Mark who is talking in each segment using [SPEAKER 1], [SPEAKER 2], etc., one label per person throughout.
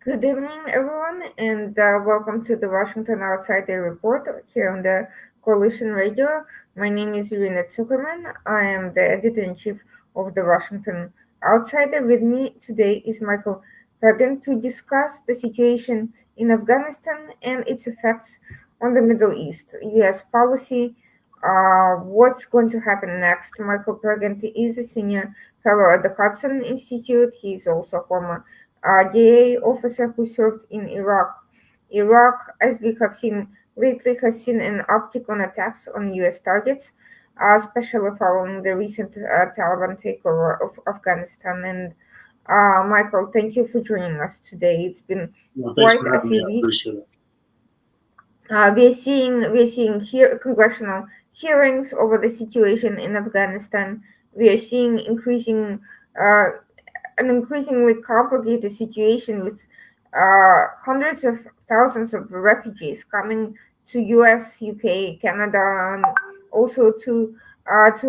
[SPEAKER 1] Good evening, everyone, and welcome to the Washington Outsider Report here on the Coalition Radio. My name is Irina Zuckerman. I am the editor in chief of the Washington Outsider. With me today is Michael Pregent to discuss the situation in Afghanistan and its effects on the Middle East, U.S. policy, what's going to happen next. Michael Pregent is a senior fellow at the Hudson Institute. He is also a former DA officer who served in Iraq. Iraq, as we have seen lately, has seen an uptick on attacks on U.S. targets, especially following the recent Taliban takeover of Afghanistan. And Michael, thank you for joining us today. It's been
[SPEAKER 2] Well, thanks
[SPEAKER 1] quite
[SPEAKER 2] for
[SPEAKER 1] a
[SPEAKER 2] having me.
[SPEAKER 1] few
[SPEAKER 2] I
[SPEAKER 1] weeks.
[SPEAKER 2] appreciate it.
[SPEAKER 1] We are seeing here congressional hearings over the situation in Afghanistan. We are seeing uh, an increasingly complicated situation with hundreds of thousands of refugees coming to U.S., UK, Canada, and also to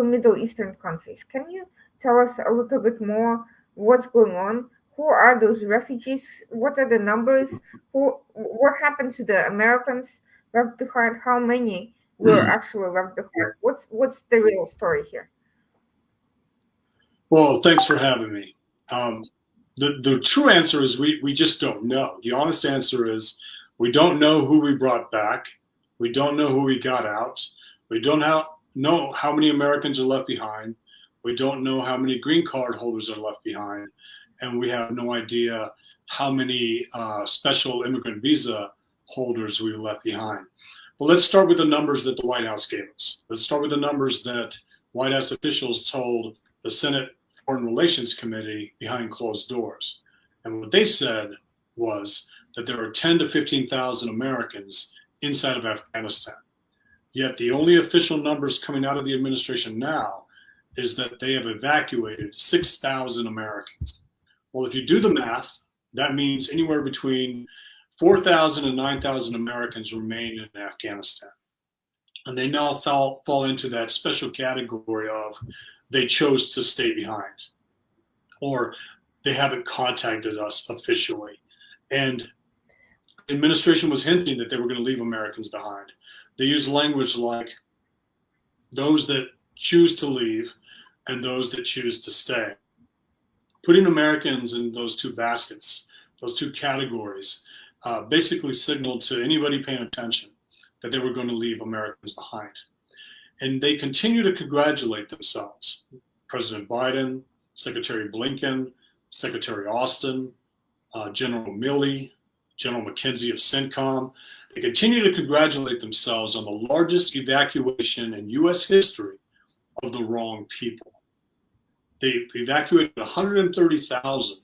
[SPEAKER 1] Middle Eastern countries. Can you tell us a little bit more what's going on? Who are those refugees? What are the numbers? What happened to the Americans left behind? How many were actually left behind? What's the real story here?
[SPEAKER 2] Well, thanks for having me. Um, the true answer is we just don't know. The honest answer is we don't know who we brought back. We don't know who we got out. We don't know how many Americans are left behind. We don't know how many green card holders are left behind. And we have no idea how many special immigrant visa holders we left behind. Well, let's start with the numbers that the White House gave us. Let's start with the numbers that White House officials told the Senate Foreign Relations Committee behind closed doors. And what they said was that there are 10 to 15,000 Americans inside of Afghanistan. Yet the only official numbers coming out of the administration now is that they have evacuated 6,000 Americans. Well, if you do the math, that means anywhere between 4,000 and 9,000 Americans remain in Afghanistan. And they now fall into that special category of they chose to stay behind, or they haven't contacted us officially. And the administration was hinting that they were going to leave Americans behind. They used language like those that choose to leave and those that choose to stay. Putting Americans in those two baskets, those two categories, basically signaled to anybody paying attention that they were going to leave Americans behind. And they continue to congratulate themselves. President Biden, Secretary Blinken, Secretary Austin, General Milley, General McKenzie of CENTCOM. They continue to congratulate themselves on the largest evacuation in U.S. history of the wrong people. They evacuated 130,000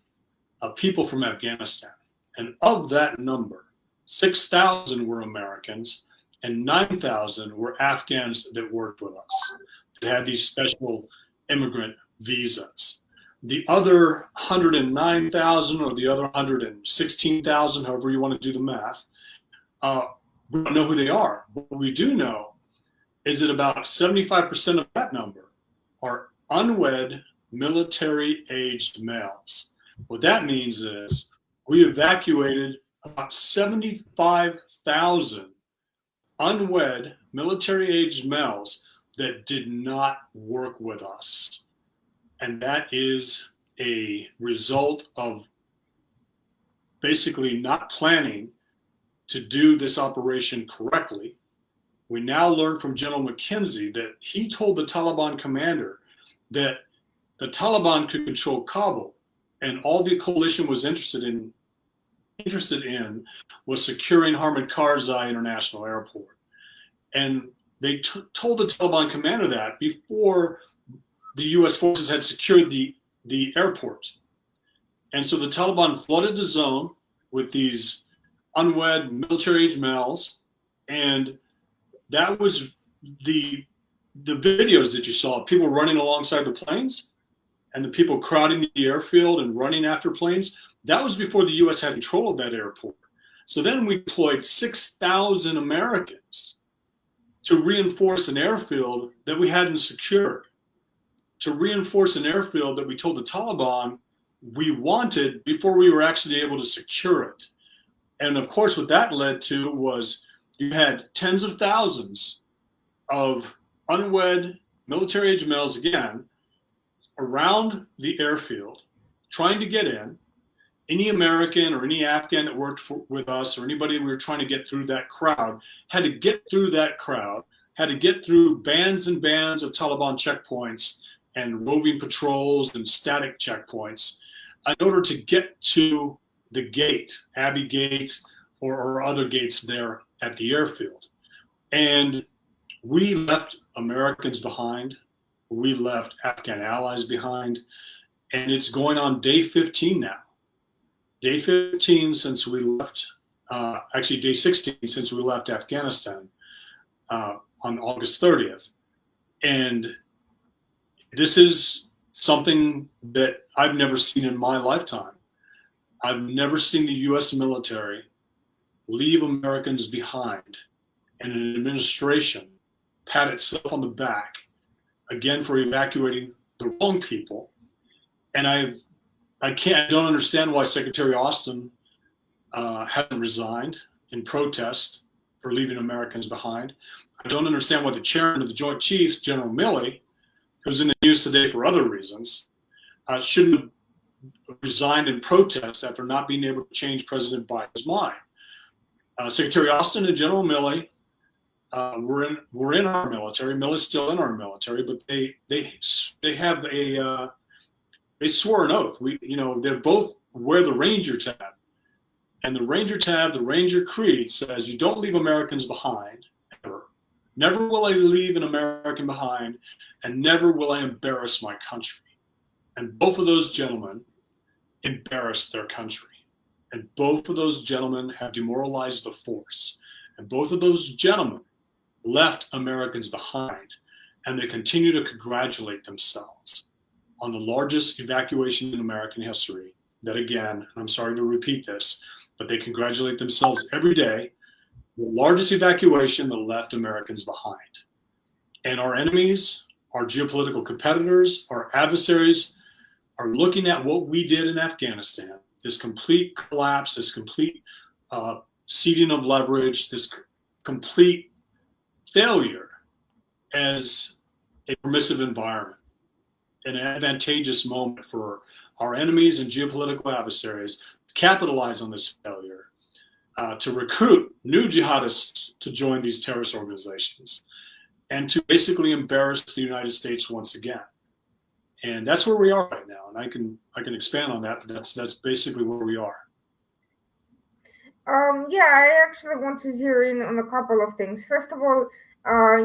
[SPEAKER 2] people from Afghanistan. And of that number, 6,000 were Americans and 9,000 were Afghans that worked with us, that had these special immigrant visas. The other 109,000 or the other 116,000, however you want to do the math, we don't know who they are. What we do know is that about 75% of that number are unwed military-aged males. What that means is we evacuated about 75,000 unwed military-aged males that did not work with us. And that is a result of basically not planning to do this operation correctly. We now learn from General McKenzie that he told the Taliban commander that the Taliban could control Kabul, and all the coalition was interested in was securing Hamid Karzai International Airport. And they told the Taliban commander that before the U.S. forces had secured the airport. And so the Taliban flooded the zone with these unwed military-age males, and that was the videos that you saw, people running alongside the planes and the people crowding the airfield and running after planes. That was before the U.S. had control of that airport. So then we deployed 6,000 Americans to reinforce an airfield that we hadn't secured, to reinforce an airfield that we told the Taliban we wanted before we were actually able to secure it. And of course, what that led to was you had tens of thousands of unwed military-age males, again, around the airfield, trying to get in. Any American or any Afghan that worked with us, or anybody we were trying to get through that crowd, had to get through that crowd, had to get through bands and bands of Taliban checkpoints and roving patrols and static checkpoints in order to get to the gate, Abbey Gate, or other gates there at the airfield. And we left Americans behind. We left Afghan allies behind. And it's going on day 15 now. Day 15 since we left, actually day 16 since we left Afghanistan on August 30th. And this is something that I've never seen in my lifetime. I've never seen the U.S. military leave Americans behind and an administration pat itself on the back, again, for evacuating the wrong people. And I don't understand why Secretary Austin hasn't resigned in protest for leaving Americans behind. I don't understand why the chairman of the Joint Chiefs, General Milley, who's in the news today for other reasons, shouldn't have resigned in protest after not being able to change President Biden's mind. Secretary Austin and General Milley were in our military. Milley's still in our military, but they have a they swore an oath. They both wear the Ranger tab, and the Ranger tab, the Ranger creed says, "You don't leave Americans behind ever. Never will I leave an American behind, and never will I embarrass my country." And both of those gentlemen embarrassed their country. And both of those gentlemen have demoralized the force. And both of those gentlemen left Americans behind. And they continue to congratulate themselves on the largest evacuation in American history. That, again, and I'm sorry to repeat this, but they congratulate themselves every day. The largest evacuation that left Americans behind. And our enemies, our geopolitical competitors, our adversaries are looking at what we did in Afghanistan, this complete collapse, this complete ceding of leverage, this complete failure as a permissive environment, an advantageous moment for our enemies and geopolitical adversaries to capitalize on this failure, to recruit new jihadists to join these terrorist organizations, and to basically embarrass the United States once again. And that's where we are right now. And I can expand on that, but that's basically where we are.
[SPEAKER 1] Yeah, I actually want to zero in on a couple of things. First of all,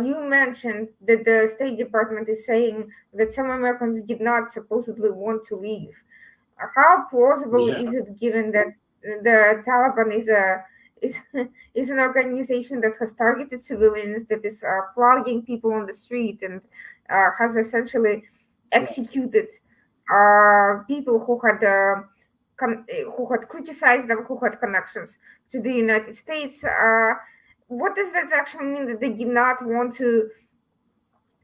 [SPEAKER 1] you mentioned that the State Department is saying that some Americans did not supposedly want to leave. How plausible is it, given that the Taliban is an organization that has targeted civilians, that is flogging people on the street, and has essentially executed people who had criticized them, who had connections to the United States? What does that actually mean, that they did not want to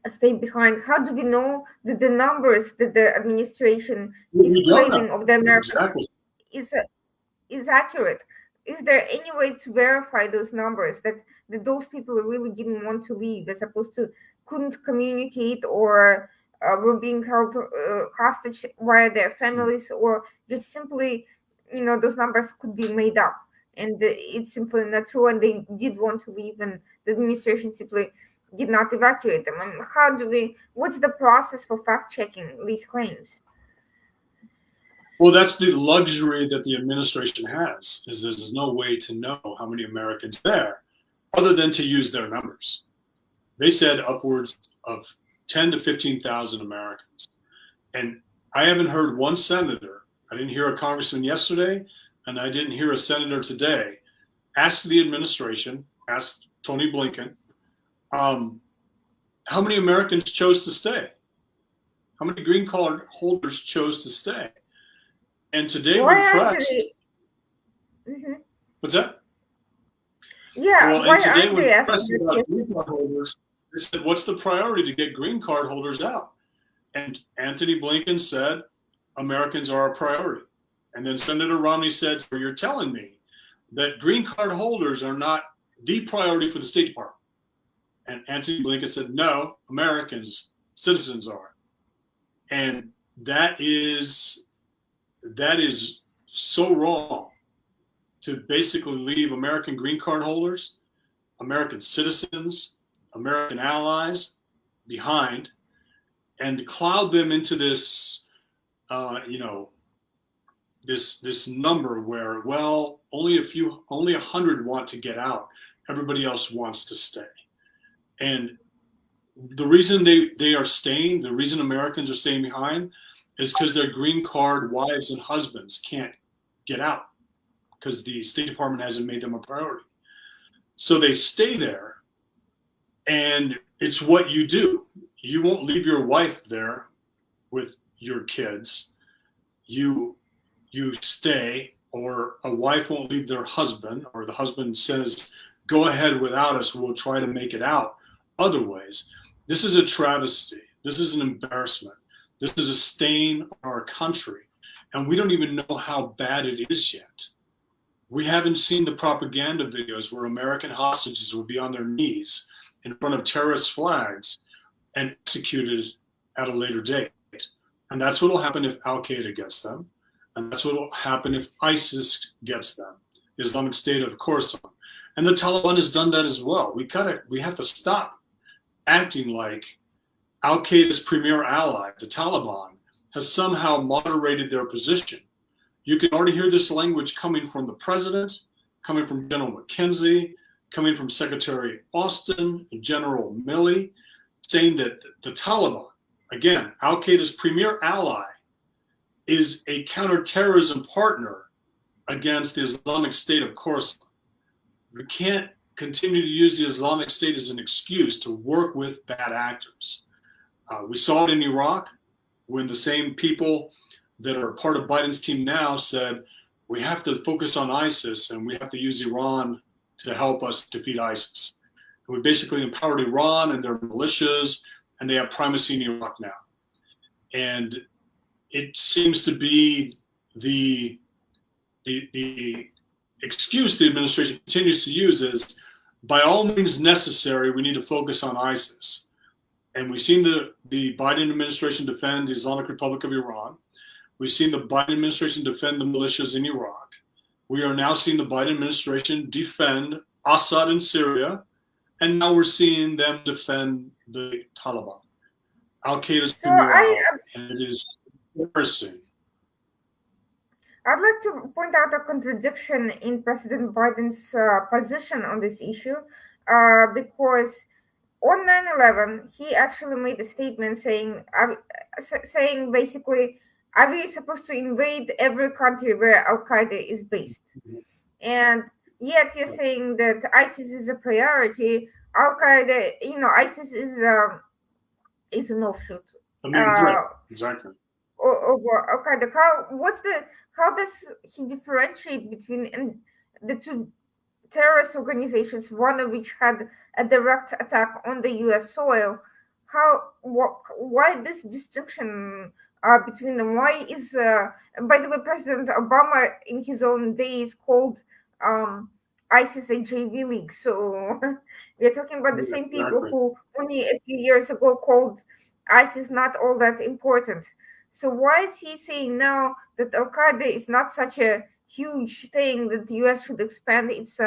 [SPEAKER 1] stay behind? How do we know that the numbers that the administration is claiming of the Americans is accurate? Is there any way to verify those numbers, that those people really didn't want to leave, as opposed to couldn't communicate, or were being held hostage by their families, or just simply, those numbers could be made up and it's simply not true, and they did want to leave and the administration simply did not evacuate them? And what's the process for fact-checking these claims?
[SPEAKER 2] Well, that's the luxury that the administration has, is there's no way to know how many Americans there, other than to use their numbers. They said upwards of 10 to 15,000 Americans. And I haven't heard one senator, I didn't hear a congressman yesterday, and I didn't hear a senator today, ask the administration, ask Tony Blinken, how many Americans chose to stay? How many green card holders chose to stay? And today we're pressed.
[SPEAKER 1] Mm-hmm.
[SPEAKER 2] What's that?
[SPEAKER 1] Yeah.
[SPEAKER 2] Well, and today we're pressed about green card holders. They said, what's the priority to get green card holders out? And Anthony Blinken said, Americans are a priority. And then Senator Romney said, so you're telling me that green card holders are not the priority for the State Department. And Antony Blinken said, no, Americans, citizens are. And that is so wrong, to basically leave American green card holders, American citizens, American allies behind, and cloud them into this, this number where, well, only 100 want to get out. Everybody else wants to stay. And the reason they are staying, the reason Americans are staying behind, is because their green card wives and husbands can't get out because the State Department hasn't made them a priority. So they stay there, and it's what you do. You won't leave your wife there with your kids. You stay, or a wife won't leave their husband, or the husband says, go ahead without us, we'll try to make it out other ways. This is a travesty. This is an embarrassment. This is a stain on our country. And we don't even know how bad it is yet. We haven't seen the propaganda videos where American hostages will be on their knees in front of terrorist flags and executed at a later date. And that's what will happen if Al-Qaeda gets them. And that's what will happen if ISIS gets them, the Islamic State of Khorasan. And the Taliban has done that as well. We have to stop acting like Al-Qaeda's premier ally, the Taliban, has somehow moderated their position. You can already hear this language coming from the president, coming from General McKenzie, coming from Secretary Austin, and General Milley, saying that the Taliban, again, Al-Qaeda's premier ally, is a counterterrorism partner against the Islamic State of Khorasan. We can't continue to use the Islamic State as an excuse to work with bad actors. We saw it in Iraq when the same people that are part of Biden's team now said, we have to focus on ISIS and we have to use Iran to help us defeat ISIS. And we basically empowered Iran and their militias, and they have primacy in Iraq now. And it seems to be the excuse the administration continues to use is, by all means necessary, we need to focus on ISIS. And we've seen the Biden administration defend the Islamic Republic of Iran. We've seen the Biden administration defend the militias in Iraq. We are now seeing the Biden administration defend Assad in Syria. And now we're seeing them defend the Taliban. Al-Qaeda's premier ally, and it is embarrassing.
[SPEAKER 1] I'd like to point out a contradiction in President Biden's position on this issue, because on 9/11 he actually made a statement saying basically, are we supposed to invade every country where Al Qaeda is based? And yet you're saying that ISIS is a priority. Al Qaeda, ISIS is an offshoot.
[SPEAKER 2] Exactly.
[SPEAKER 1] Or Al Qaeda. How does he differentiate between the two terrorist organizations, one of which had a direct attack on the U.S. soil? Why this distinction between them? Why is, by the way, President Obama in his own days called ISIS a JV league? So we're talking about the same people who only a few years ago called ISIS not all that important. So why is he saying now that Al Qaeda is not such a huge thing that the U.S. should expand its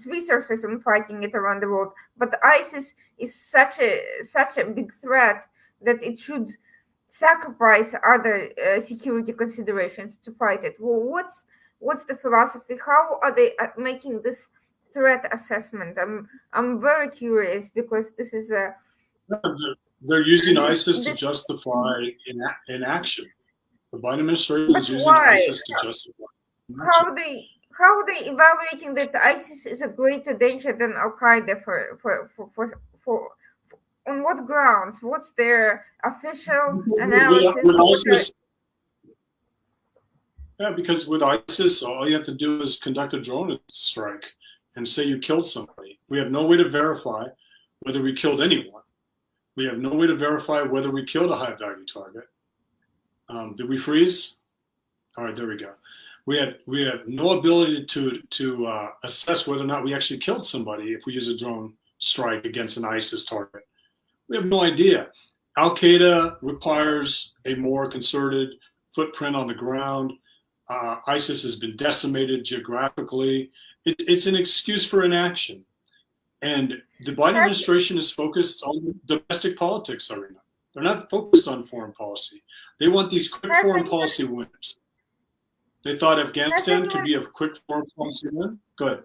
[SPEAKER 1] resources on fighting it around the world, but ISIS is such a big threat that it should sacrifice other security considerations to fight it? Well, what's the philosophy? How are they making this threat assessment? I'm very curious, because this is a.
[SPEAKER 2] They're using ISIS to justify inaction. The Biden administration is using ISIS to justify inaction.
[SPEAKER 1] How are they evaluating that ISIS is a greater danger than Al Qaeda for on what grounds? What's their official analysis?
[SPEAKER 2] Because with ISIS, all you have to do is conduct a drone strike and say you killed somebody. We have no way to verify whether we killed anyone. We have no way to verify whether we killed a high-value target. Did we freeze? All right, there we go. We have no ability to assess whether or not we actually killed somebody if we use a drone strike against an ISIS target. We have no idea. Al Qaeda requires a more concerted footprint on the ground. ISIS has been decimated geographically. It's an excuse for inaction. And the Biden administration is focused on domestic politics arena. They're not focused on foreign policy. They want these quick foreign policy wins. They thought Afghanistan could be a quick foreign policy win. Go ahead.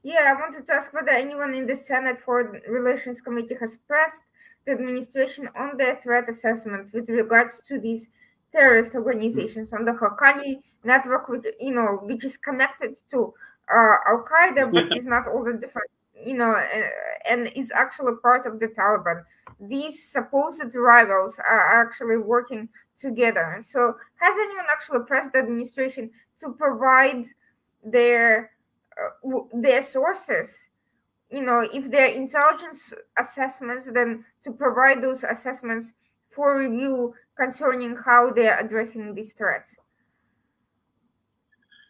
[SPEAKER 1] Yeah, I wanted to ask whether anyone in the Senate Foreign Relations Committee has pressed the administration on their threat assessment with regards to these terrorist organizations on the Haqqani network, which is connected to Al Qaeda, but is not all the different, and is actually part of the Taliban. These supposed rivals are actually working together. So, has anyone actually pressed the administration to provide their sources, if they're intelligence assessments, then to provide those assessments for review concerning how they're addressing these threats?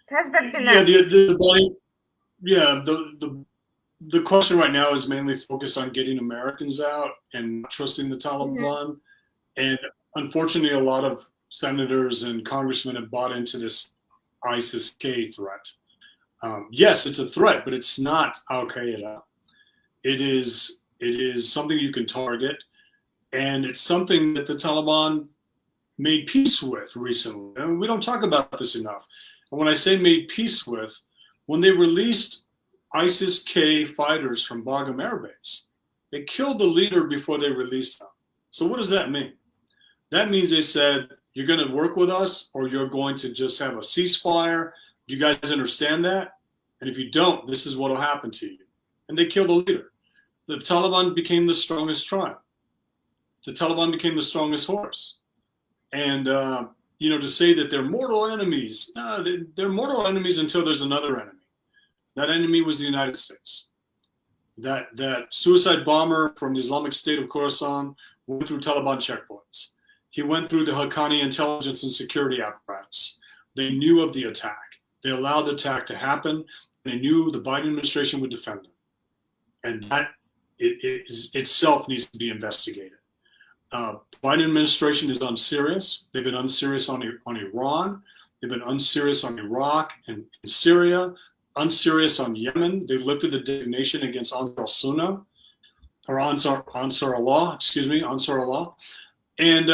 [SPEAKER 1] Has that been asked?
[SPEAKER 2] The question right now is mainly focused on getting Americans out and not trusting the Taliban. And unfortunately, a lot of senators and congressmen have bought into this ISIS-K threat. Yes, it's a threat, but it's not Al Qaeda. It is something you can target, and it's something that the Taliban made peace with recently. And we don't talk about this enough. And when I say made peace with, when they released ISIS-K fighters from Bagram Air Base, they killed the leader before they released them. So what does that mean? That means they said, you're going to work with us, or you're going to just have a ceasefire. Do you guys understand that? And if you don't, this is what will happen to you. And they killed the leader. The Taliban became the strongest tribe. The Taliban became the strongest horse. And, to say that they're mortal enemies, no, they're mortal enemies until there's another enemy. That enemy was the United States. That suicide bomber from the Islamic State of Khorasan went through Taliban checkpoints. He went through the Haqqani intelligence and security apparatus. They knew of the attack. They allowed the attack to happen. They knew the Biden administration would defend them. And that itself needs to be investigated. The Biden administration is unserious. They've been unserious on Iran. They've been unserious on Iraq and Syria, unserious on Yemen. They lifted the designation against Ansar Sunnah, or Ansar Allah, Ansar Allah. And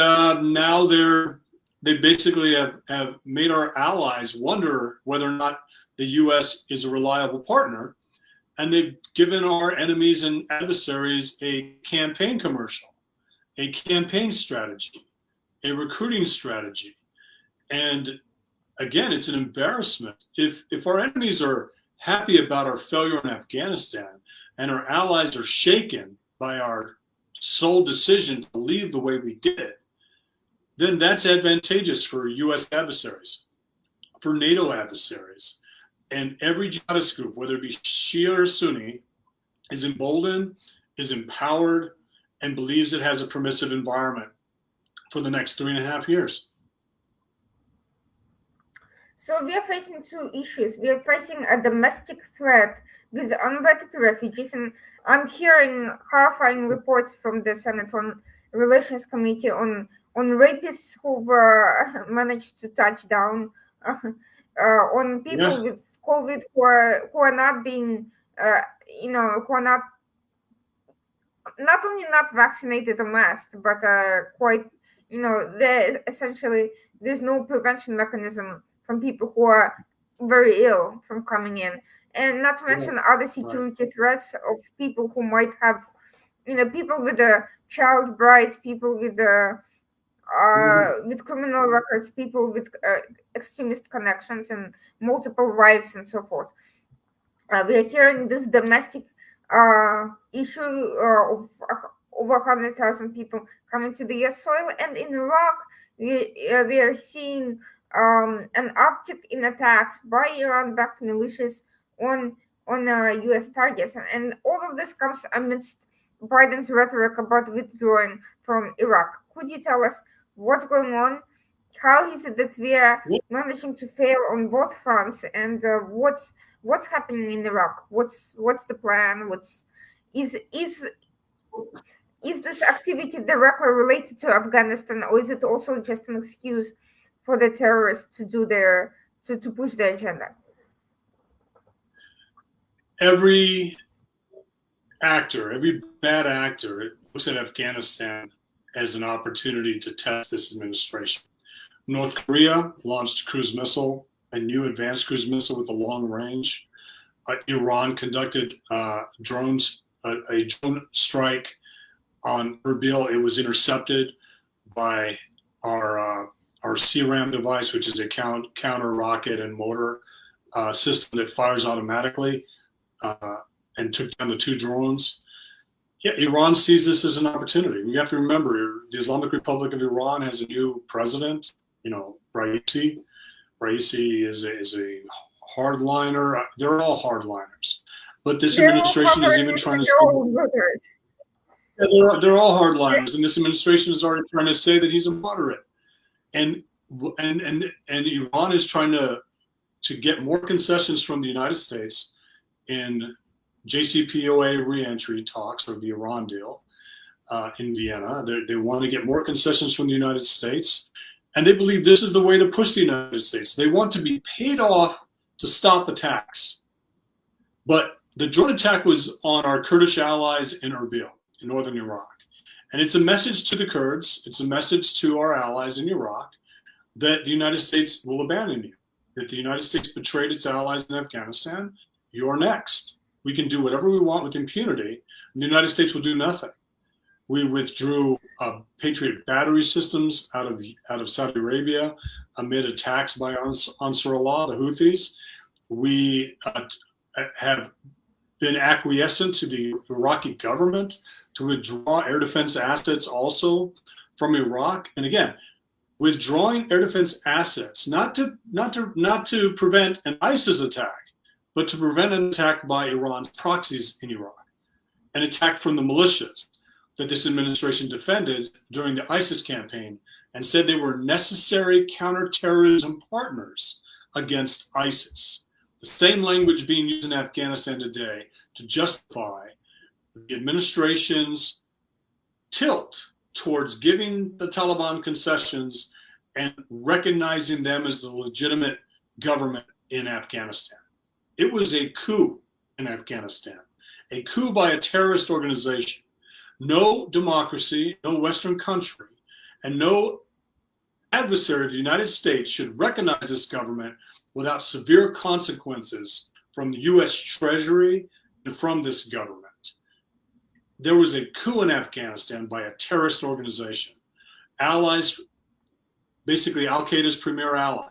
[SPEAKER 2] now they basically have made our allies wonder whether or not the U.S. is a reliable partner. And they've given our enemies and adversaries a campaign commercial, a campaign strategy, a recruiting strategy. And again, it's an embarrassment. If our enemies are happy about our failure in Afghanistan and our allies are shaken by our sole decision to leave the way we did, then that's advantageous for U.S. adversaries, for NATO adversaries. And every jihadist group, whether it be Shia or Sunni, is emboldened, is empowered, and believes it has a permissive environment for the next 3.5 years.
[SPEAKER 1] So we are facing two issues. We are facing a domestic threat with unvetted refugees, and I'm hearing horrifying reports from the Senate Foreign Relations Committee on rapists who've managed to touch down, on people with COVID who are not being, who are not only not vaccinated or masked, but quite, they essentially there's no prevention mechanism from people who are very ill from coming in, and not to mention other security threats of people who might have, people with child brides, people with with criminal records, people with extremist connections and multiple wives and so forth. We are hearing this domestic issue of over 100,000 people coming to the US soil, and in Iraq, we are seeing an uptick in attacks by Iran-backed militias on U.S. targets, and all of this comes amidst Biden's rhetoric about withdrawing from Iraq. Could you tell us what's going on? How is it that we are
[SPEAKER 2] Well,
[SPEAKER 1] managing to fail on both fronts? And what's happening in Iraq? What's the plan? What's is is this activity directly related to Afghanistan, or is it also just an excuse for the terrorists to do their to push their agenda?
[SPEAKER 2] every every bad actor looks at Afghanistan as an opportunity to test this administration. North Korea launched a cruise missile, a new advanced cruise missile with a long range. Iran conducted a drone strike on Erbil. It was intercepted by our CRAM device, which is a counter rocket and mortar system that fires automatically, and took down the two drones. Yeah, Iran sees this as an opportunity. We have to remember the Islamic Republic of Iran has a new president, Raisi. Raisi is a hardliner. They're all hardliners. But this
[SPEAKER 1] They're all
[SPEAKER 2] administration is even
[SPEAKER 1] covering
[SPEAKER 2] trying to
[SPEAKER 1] their
[SPEAKER 2] say,
[SPEAKER 1] own voters.
[SPEAKER 2] yeah, they're all hardliners, and this administration is already trying to say that he's a moderate. And Iran is trying to get more concessions from the United States in JCPOA reentry talks, or the Iran deal, in Vienna. They want to get more concessions from the United States, and they believe this is the way to push the United States. They want to be paid off to stop attacks. But the drone attack was on our Kurdish allies in Erbil, in northern Iraq. And it's a message to the Kurds, it's a message to our allies in Iraq that the United States will abandon you, that the United States betrayed its allies in Afghanistan. You're next. We can do whatever we want with impunity, and the United States will do nothing. We withdrew Patriot battery systems out of Saudi Arabia amid attacks by Ansar Allah, the Houthis. We have been acquiescent to the Iraqi government to withdraw air defense assets also from Iraq. And again, withdrawing air defense assets, not to prevent an ISIS attack, but to prevent an attack by Iran's proxies in Iraq, an attack from the militias that this administration defended during the ISIS campaign and said they were necessary counterterrorism partners against ISIS. The same language being used in Afghanistan today to justify the administration's tilt towards giving the Taliban concessions and recognizing them as the legitimate government in Afghanistan. It was a coup in Afghanistan, a coup by a terrorist organization. No democracy, no Western country, and no adversary of the United States should recognize this government without severe consequences from the U.S. Treasury and from this government. There was a coup in Afghanistan by a terrorist organization, allies, basically Al-Qaeda's premier ally,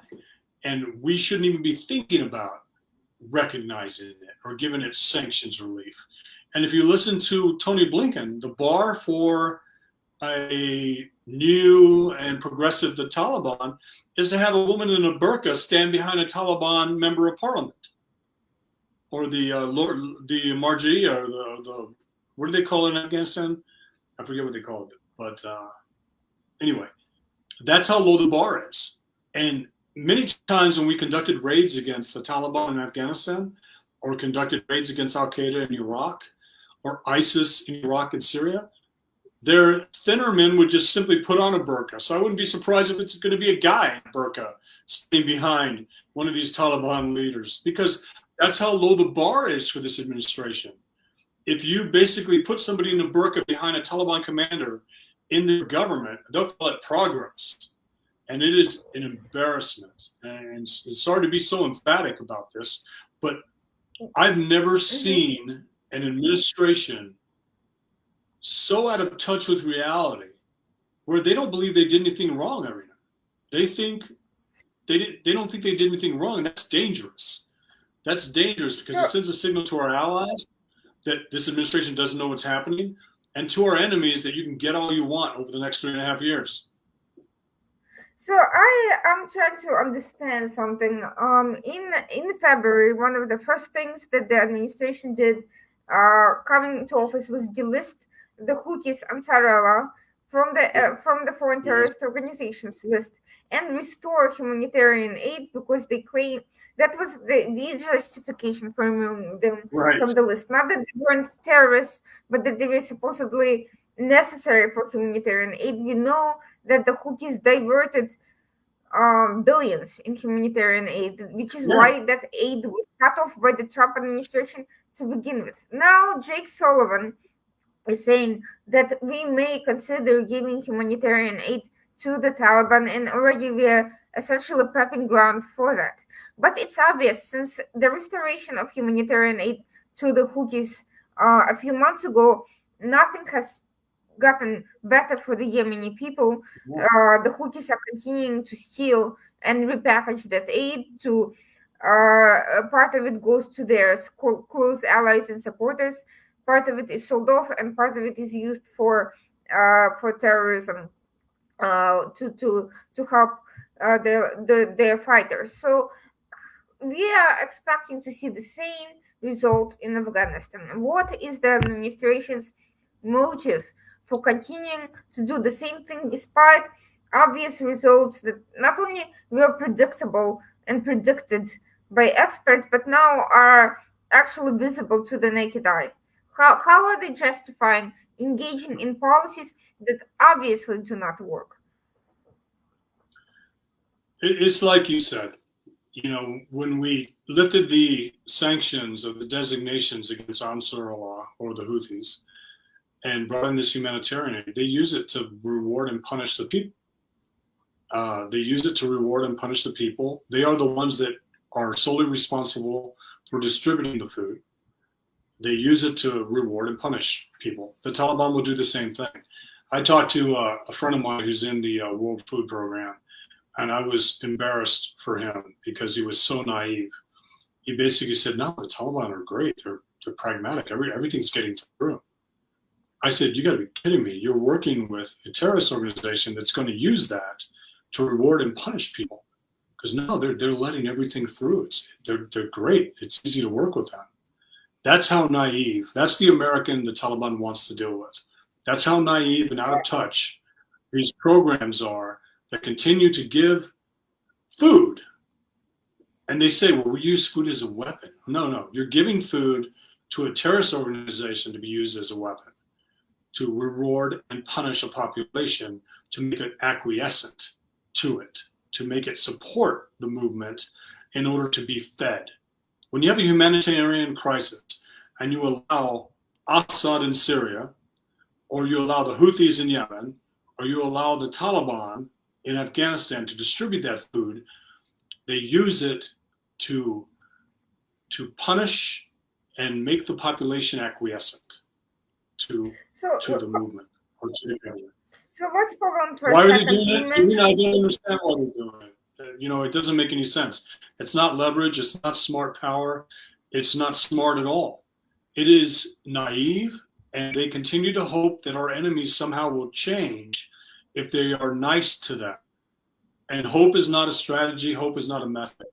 [SPEAKER 2] and we shouldn't even be thinking about recognizing it or giving it sanctions relief. And if you listen to Tony Blinken, the bar for a new and progressive the Taliban is to have a woman in a burqa stand behind a Taliban member of parliament, or the marji, or the what do they call it in Afghanistan? I forget what they called it, but anyway, that's how low the bar is. And many times when we conducted raids against the Taliban in Afghanistan, or conducted raids against Al-Qaeda in Iraq, or ISIS in Iraq and Syria, their thinner men would just simply put on a burqa. So I wouldn't be surprised if it's going to be a guy in a burqa standing behind one of these Taliban leaders, because that's how low the bar is for this administration. If you basically put somebody in a burqa behind a Taliban commander in their government, they'll call it progress. And it is an embarrassment. And it's sorry to be so emphatic about this, but I've never seen an administration so out of touch with reality where they don't believe they did anything wrong, Irina. They think they don't think they did anything wrong, and that's dangerous. That's dangerous because it sends a signal to our allies that this administration doesn't know what's happening, and to our enemies that you can get all you want over the next 3.5 years.
[SPEAKER 1] So I am trying to understand something. In February, one of the first things that the administration did, coming into office, was delist the Houthis Ansar Allah from the foreign terrorist organizations list and restore humanitarian aid because they claim that was the justification for removing them
[SPEAKER 2] Right.
[SPEAKER 1] from the list. Not that they weren't terrorists, but that they were supposedly necessary for humanitarian aid. We know that the Houthis diverted billions in humanitarian aid, which is
[SPEAKER 2] Yeah.
[SPEAKER 1] why that aid was cut off by the Trump administration to begin with. Now, Jake Sullivan is saying that we may consider giving humanitarian aid to the Taliban, and already we are essentially prepping ground for that. But it's obvious since the restoration of humanitarian aid to the Houthis a few months ago, nothing has gotten better for the Yemeni people. The Houthis are continuing to steal and repackage that aid to part of it goes to their close allies and supporters. Part of it is sold off, and part of it is used for terrorism to help their fighters. So we are expecting to see the same result in Afghanistan. What is the administration's motive for continuing to do the same thing despite obvious results that not only were predictable and predicted by experts, but now are actually visible to the naked eye? How are they justifying engaging in policies that obviously do not work?
[SPEAKER 2] It's like you said, when we lifted the sanctions of the designations against Ansar Allah or the Houthis and brought in this humanitarian aid, they use it to reward and punish the people. They use it to reward and punish the people. They are the ones that are solely responsible for distributing the food. They use it to reward and punish people. The Taliban will do the same thing. I talked to a friend of mine who's in the World Food Program, and I was embarrassed for him because he was so naive. He basically said, "No, the Taliban are great. They're pragmatic. Everything's getting through." I said, "You got to be kidding me. You're working with a terrorist organization that's going to use that to reward and punish people." Because no, they're letting everything through. They're great. It's easy to work with them. That's how naive. That's the American the Taliban wants to deal with. That's how naive and out of touch these programs are that continue to give food. And they say, well, we use food as a weapon. No, you're giving food to a terrorist organization to be used as a weapon, to reward and punish a population, to make it acquiescent to it, to make it support the movement in order to be fed. When you have a humanitarian crisis and you allow Assad in Syria, or you allow the Houthis in Yemen, or you allow the Taliban in Afghanistan to distribute that food, they use it to punish and make the population acquiescent to the movement or to the government.
[SPEAKER 1] So let's hold on for
[SPEAKER 2] Why
[SPEAKER 1] a
[SPEAKER 2] are they
[SPEAKER 1] second.
[SPEAKER 2] doing it? I don't understand why they're doing it. It doesn't make any sense. It's not leverage. It's not smart power. It's not smart at all. It is naive, and they continue to hope that our enemies somehow will change if they are nice to them. And hope is not a strategy. Hope is not a method.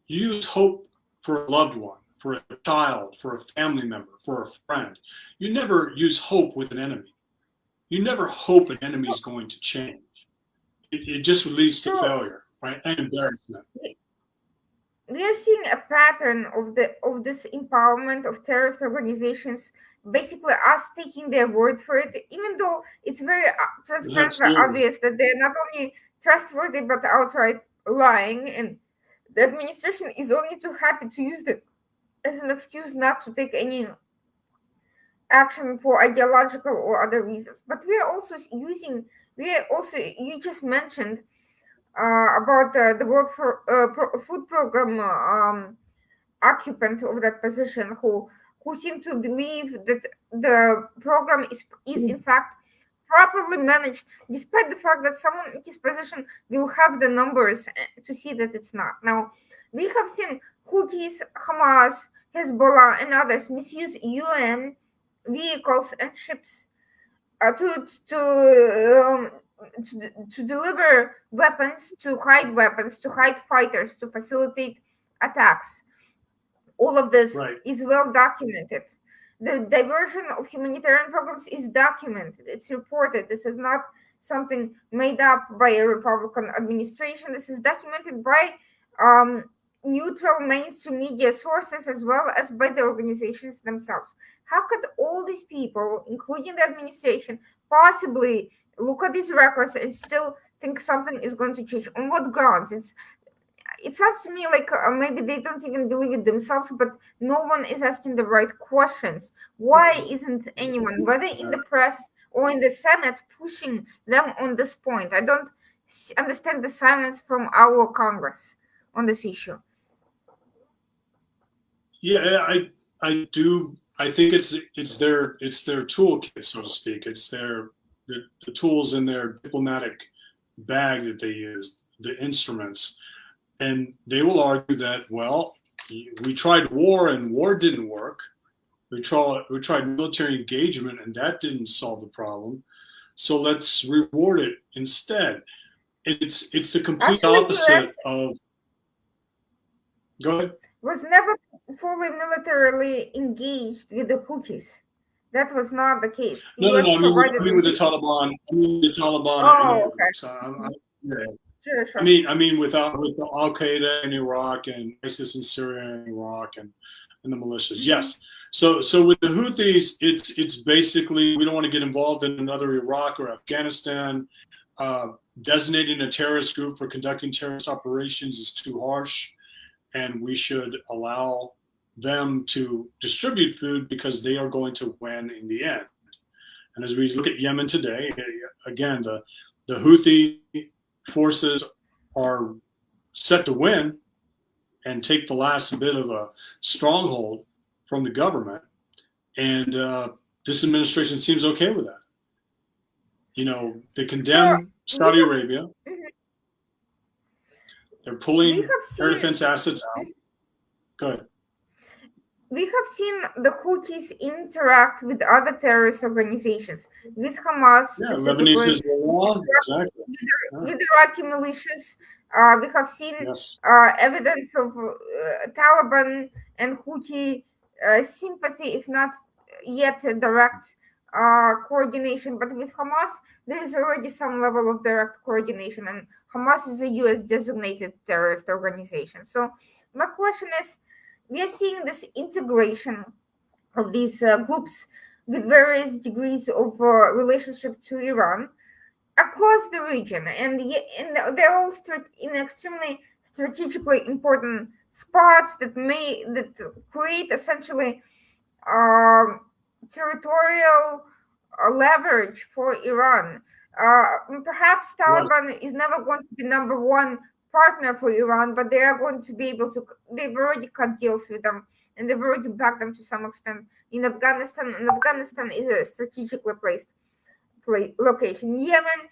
[SPEAKER 2] You use hope for a loved one, for a child, for a family member, for a friend. You never use hope with an enemy. You never hope an enemy is going to change. It just leads to failure, right? And embarrassment.
[SPEAKER 1] We are seeing a pattern of this empowerment of terrorist organizations, basically us taking their word for it, even though it's very transparently obvious that they're not only trustworthy but outright lying, and the administration is only too happy to use it as an excuse not to take any action for ideological or other reasons. But you just mentioned about the World Food Program occupant of that position who seem to believe that the program is in fact properly managed, despite the fact that someone in his position will have the numbers to see that it's not. Now, we have seen Houthis, Hamas, Hezbollah, and others misuse UN vehicles and ships to deliver weapons, to hide fighters, to facilitate attacks. All of this is well documented. The diversion of humanitarian programs is documented. It's reported. This is not something made up by a Republican administration. This is documented by um, neutral mainstream media sources as well as by the organizations themselves. How could all these people, including the administration, possibly look at these records and still think something is going to change? On what grounds? It sounds to me like maybe they don't even believe it themselves, but no one is asking the right questions. Why isn't anyone, whether in the press or in the Senate, pushing them on this point? I don't understand the silence from our Congress on this issue.
[SPEAKER 2] Yeah, I do. I think it's their toolkit, so to speak. It's the tools in their diplomatic bag that they use, the instruments. And they will argue that, well, we tried war and war didn't work. We tried military engagement and that didn't solve the problem. So let's reward it instead. It's the complete
[SPEAKER 1] Actually,
[SPEAKER 2] opposite
[SPEAKER 1] US
[SPEAKER 2] of. Go ahead.
[SPEAKER 1] was never fully militarily engaged with the Houthis. That was not the case.
[SPEAKER 2] No.
[SPEAKER 1] US
[SPEAKER 2] I
[SPEAKER 1] provided.
[SPEAKER 2] mean with the Taliban. I mean the Taliban.
[SPEAKER 1] Oh, okay.
[SPEAKER 2] Yeah.
[SPEAKER 1] Sure.
[SPEAKER 2] I mean, with Al Qaeda in Iraq and ISIS in Syria and Iraq and the militias, yes. So with the Houthis, it's basically we don't want to get involved in another Iraq or Afghanistan. Designating a terrorist group for conducting terrorist operations is too harsh, and we should allow them to distribute food because they are going to win in the end. And as we look at Yemen today, again, the Houthi forces are set to win and take the last bit of a stronghold from the government. And this administration seems okay with that. You know, they condemn Saudi Arabia. They're pulling air defense assets out. Go ahead.
[SPEAKER 1] We have seen the Houthis interact with other terrorist organizations, with Hamas,
[SPEAKER 2] Lebanese Hezbollah, exactly.
[SPEAKER 1] With Iraqi militias. We have seen evidence of Taliban and Houthi sympathy, if not yet direct coordination. But with Hamas, there is already some level of direct coordination, and Hamas is a U.S. designated terrorist organization. So my question is, we are seeing this integration of these groups with various degrees of relationship to Iran across the region, and they're all in extremely strategically important spots that create essentially territorial leverage for Iran. Perhaps Taliban is never going to be number one partner for Iran, but they are going to be able to. They've already cut deals with them, and they've already backed them to some extent in Afghanistan. And Afghanistan is a strategically placed location. Yemen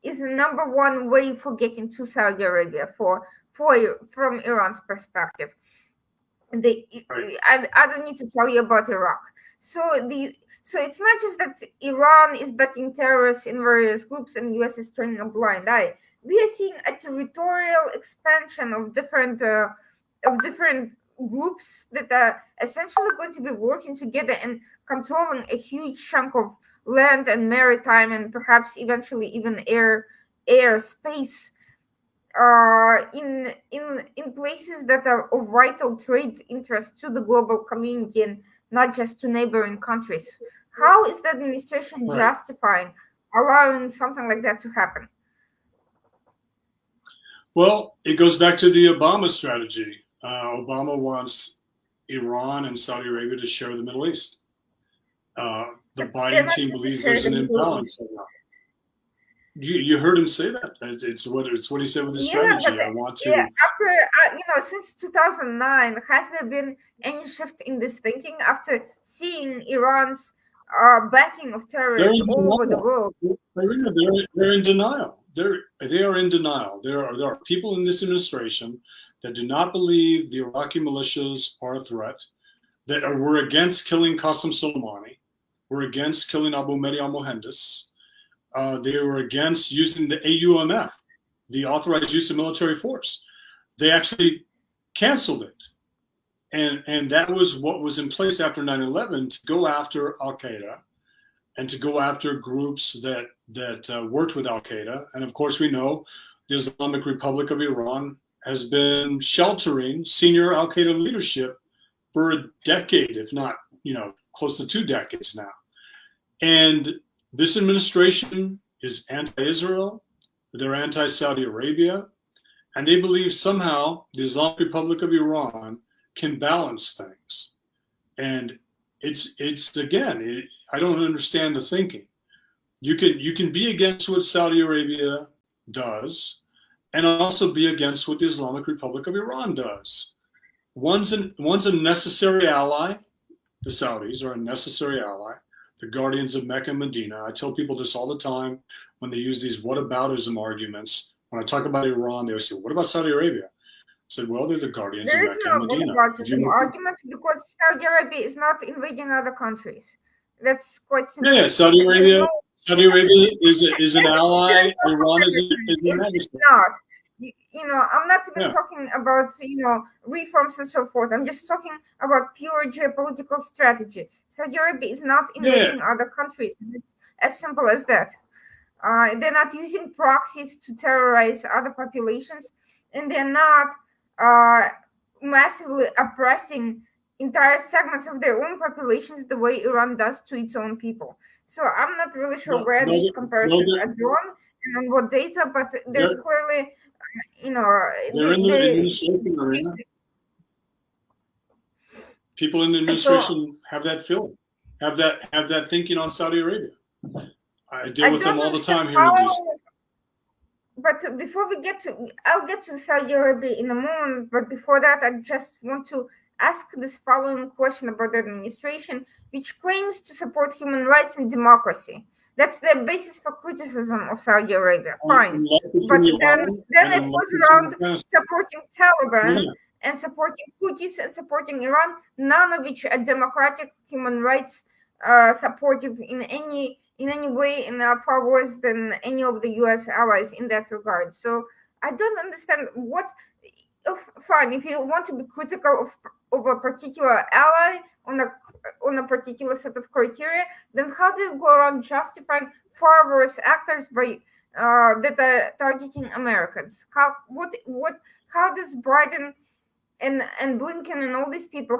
[SPEAKER 1] is the number one way for getting to Saudi Arabia from Iran's perspective. I don't need to tell you about Iraq. So it's not just that Iran is backing terrorists in various groups and US is turning a blind eye. We are seeing a territorial expansion of different groups that are essentially going to be working together and controlling a huge chunk of land and maritime and perhaps eventually even air space in places that are of vital trade interest to the global community and not just to neighboring countries. How is the administration justifying allowing something like that to happen?
[SPEAKER 2] Well, it goes back to the Obama strategy. Obama wants Iran and Saudi Arabia to share the Middle East. The Biden team believes there's an imbalance. You heard him say that. It's what he said with his strategy. I want to.
[SPEAKER 1] After since 2009, has there been any shift in this thinking after seeing Iran's backing of terrorists all over the world?
[SPEAKER 2] They're in denial. They are in denial. There are people in this administration that do not believe the Iraqi militias are a threat, that were against killing Qasem Soleimani, were against killing Abu Mahdi al-Mohandes. They were against using the AUMF, the authorized use of military force. They actually canceled it. And that was what was in place after 9/11 to go after Al Qaeda and to go after groups that worked with Al Qaeda. And of course, we know the Islamic Republic of Iran has been sheltering senior Al Qaeda leadership for a decade, if not, close to 2 decades now. And this administration is anti-Israel, they're anti-Saudi Arabia, and they believe somehow the Islamic Republic of Iran can balance things. And it's again, I don't understand the thinking. You can be against what Saudi Arabia does and also be against what the Islamic Republic of Iran does. One's a necessary ally. The Saudis are a necessary ally, the guardians of Mecca and Medina. I tell people this all the time when they use these whataboutism arguments. When I talk about Iran, they always say, what about Saudi Arabia? I said, well, they're the guardians of Mecca and Medina.
[SPEAKER 1] There is no argument because Saudi Arabia is not invading other countries. That's quite simple.
[SPEAKER 2] Yeah, Saudi Arabia is an ally. Iran is an
[SPEAKER 1] it's not. I'm not even talking about, reforms and so forth. I'm just talking about pure geopolitical strategy. Saudi Arabia is not invading other countries. It's as simple as that. They're not using proxies to terrorize other populations, and they're not massively oppressing entire segments of their own populations the way Iran does to its own people. So I'm not really sure where these comparisons are drawn and on what data, but there's clearly,
[SPEAKER 2] they're in the administration arena. People in the administration have that feeling, have that thinking on Saudi Arabia. I deal with them all the time here in DC.
[SPEAKER 1] But before I'll get to Saudi Arabia in a moment, but before that, I just want to ask this following question about the administration, which claims to support human rights and democracy. That's the basis for criticism of Saudi Arabia. Fine. But then it was around supporting Taliban and supporting Houthis and supporting Iran, none of which are democratic human rights supportive in any way, and are far worse than any of the U.S. allies in that regard. So I don't understand fine, if you want to be critical of a particular ally on a particular set of criteria, then how do you go around justifying far worse actors by that are targeting Americans? How does Biden and Blinken and all these people,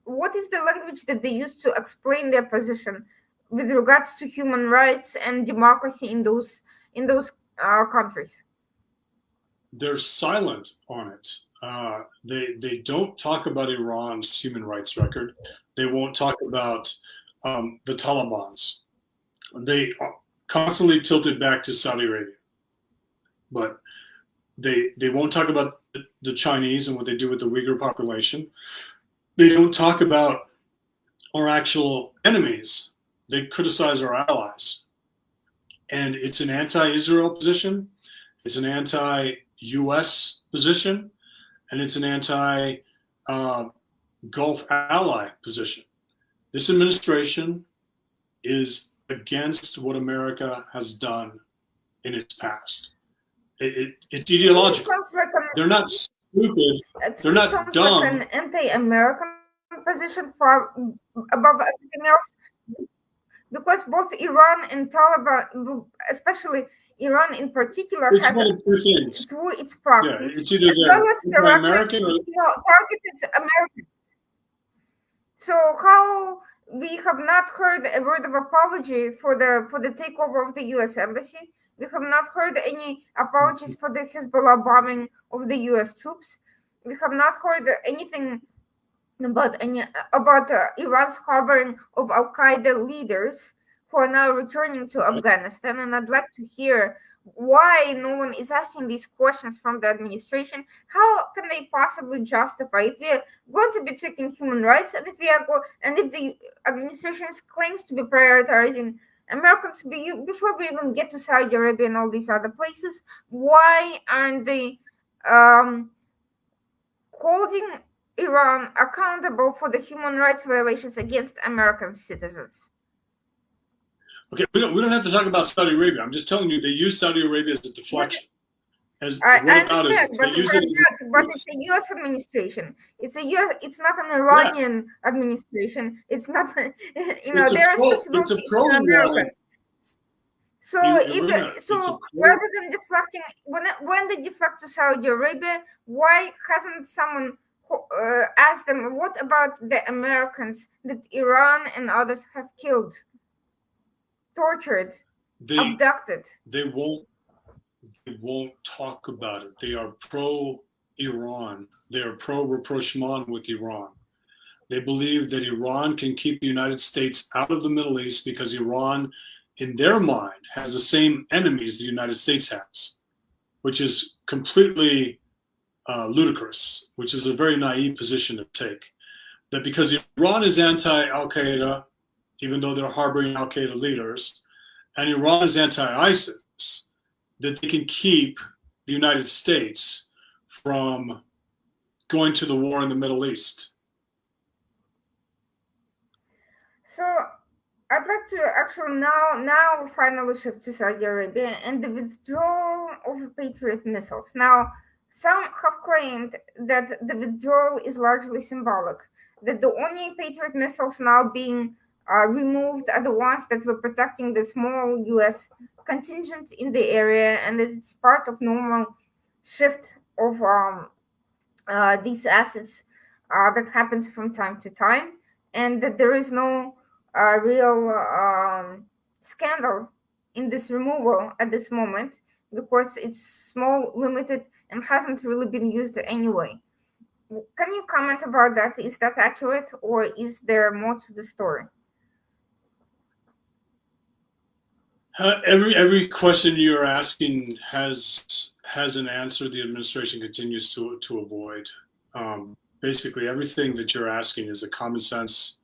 [SPEAKER 1] what is the language that they use to explain their position with regards to human rights and democracy in those countries?
[SPEAKER 2] They're silent on it. They don't talk about Iran's human rights record. They won't talk about the Taliban's. They constantly tilted back to Saudi Arabia, but they won't talk about the Chinese and what they do with the Uyghur population. They don't talk about our actual enemies. They criticize our allies, and it's an anti-Israel position. It's an anti-U.S. position, and it's an anti-Gulf ally position. This administration is against what America has done in its past. It's ideological. They're not stupid. They're not dumb.
[SPEAKER 1] Like an anti-American position far above everything else, because both Iran and Taliban, especially Iran in particular,
[SPEAKER 2] Which
[SPEAKER 1] has
[SPEAKER 2] one of two things?
[SPEAKER 1] through its proxies,
[SPEAKER 2] it's either
[SPEAKER 1] as well as
[SPEAKER 2] American or
[SPEAKER 1] targeted Americans. So how we have not heard a word of apology for the takeover of the U.S. embassy. We have not heard any apologies for the Hezbollah bombing of the U.S. troops. We have not heard anything about Iran's harboring of Al Qaeda leaders who are now returning to Afghanistan. And I'd like to hear why no one is asking these questions from the administration. How can they possibly justify if we are going to be taking human rights, and if the administration claims to be prioritizing Americans before we even get to Saudi Arabia and all these other places? Why aren't they holding Iran accountable for the human rights violations against American citizens?
[SPEAKER 2] Okay, we don't have to talk about Saudi Arabia. I'm just telling you they use Saudi Arabia as a deflection.
[SPEAKER 1] I
[SPEAKER 2] What about is
[SPEAKER 1] understand,
[SPEAKER 2] they use it as an
[SPEAKER 1] but it's
[SPEAKER 2] excuse?
[SPEAKER 1] a U.S. administration. It's a U.S. It's not an
[SPEAKER 2] Yeah,
[SPEAKER 1] Iranian administration. It's not.
[SPEAKER 2] it's
[SPEAKER 1] Their
[SPEAKER 2] it's a
[SPEAKER 1] responsibility is
[SPEAKER 2] pro
[SPEAKER 1] to
[SPEAKER 2] Iran.
[SPEAKER 1] Americans. So if
[SPEAKER 2] Irina, it's a pro.
[SPEAKER 1] rather than deflecting, when they deflect to Saudi Arabia, why hasn't someone asked them? What about the Americans that Iran and others have killed, tortured,
[SPEAKER 2] They
[SPEAKER 1] abducted?
[SPEAKER 2] they won't they won't talk about it. They are pro Iran. They are pro rapprochement with Iran. They believe that Iran can keep the United States out of the Middle East because Iran, in their mind, has the same enemies the United States has, which is completely ludicrous, which is a very naive position to take. That because Iran is anti Al Qaeda, even though they're harboring Al Qaeda leaders, and Iran is anti ISIS, that they can keep the United States from going to the war in the Middle East.
[SPEAKER 1] So I'd like to actually now finally shift to Saudi Arabia and the withdrawal of Patriot missiles. Now, some have claimed that the withdrawal is largely symbolic, that the only Patriot missiles now being removed are the ones that were protecting the small U.S. contingent in the area, and that it's part of normal shift of these assets that happens from time to time, and that there is no real scandal in this removal at this moment because it's small, limited, and hasn't really been used anyway. Can you comment about that? Is that accurate, or is there more to the story?
[SPEAKER 2] Every question you're asking has an answer the administration continues to avoid. Basically, everything that you're asking is a common sense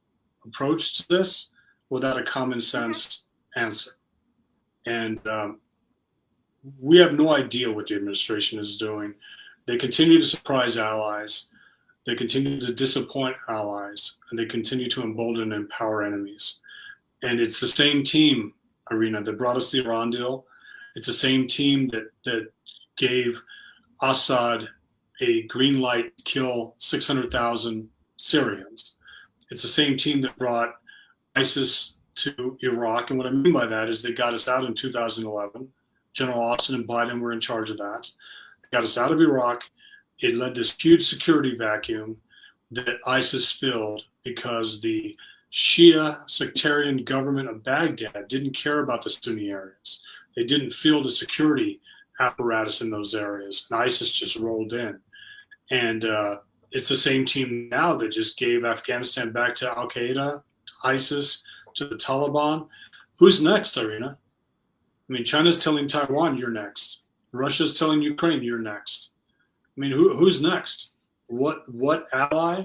[SPEAKER 2] approach to this without a common sense answer. And we have no idea what the administration is doing. They continue to surprise allies. They continue to disappoint allies, and they continue to embolden and empower enemies. And it's the same team, Irina, that brought us the Iran deal. It's the same team that gave Assad a green light to kill 600,000 Syrians. It's the same team that brought ISIS to Iraq. And what I mean by that is they got us out in 2011. General Austin and Biden were in charge of that. They got us out of Iraq. It led this huge security vacuum that ISIS filled because the Shia sectarian government of Baghdad didn't care about the Sunni areas. They didn't field a security apparatus in those areas, and ISIS just rolled in. And it's the same team now that just gave Afghanistan back to Al Qaeda, to ISIS, to the Taliban. Who's next, Irina? I mean, China's telling Taiwan, you're next. Russia's telling Ukraine, you're next. I mean, who's next? What ally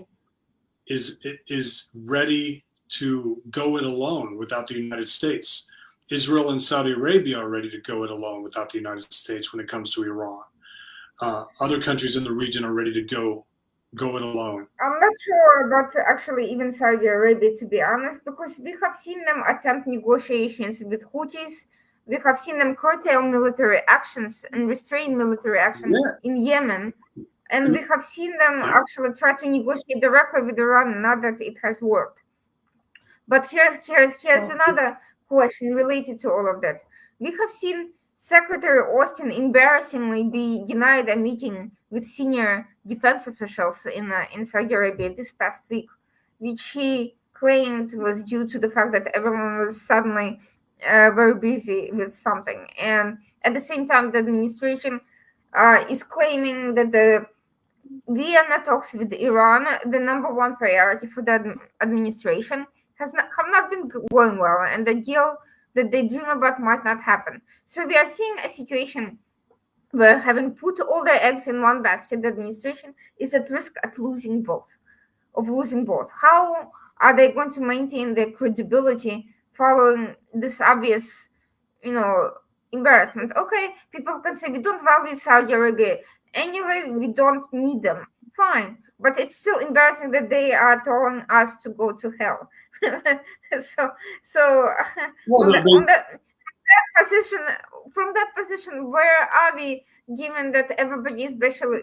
[SPEAKER 2] is ready to go it alone without the United States? Israel and Saudi Arabia are ready to go it alone without the United States when it comes to Iran. Other countries in the region are ready to go it alone.
[SPEAKER 1] I'm not sure about actually even Saudi Arabia, to be honest, because we have seen them attempt negotiations with Houthis. We have seen them curtail military actions and restrain military action in Yemen. And we have seen them actually try to negotiate directly with Iran, not that it has worked. But here's another question related to all of that. We have seen Secretary Austin embarrassingly be denied a meeting with senior defense officials in Saudi Arabia this past week, which he claimed was due to the fact that everyone was suddenly very busy with something. And at the same time, the administration is claiming that the Vienna talks with Iran, the number one priority for the administration, have not been going well, and the deal that they dream about might not happen. So we are seeing a situation where, having put all their eggs in one basket, the administration is at risk of losing both. How are they going to maintain their credibility following this obvious, embarrassment? Okay, people can say we don't value Saudi Arabia anyway, we don't need them. Fine, but it's still embarrassing that they are telling us to go to hell. so
[SPEAKER 2] Well,
[SPEAKER 1] on that position, from that position, where are we, given that everybody is basically.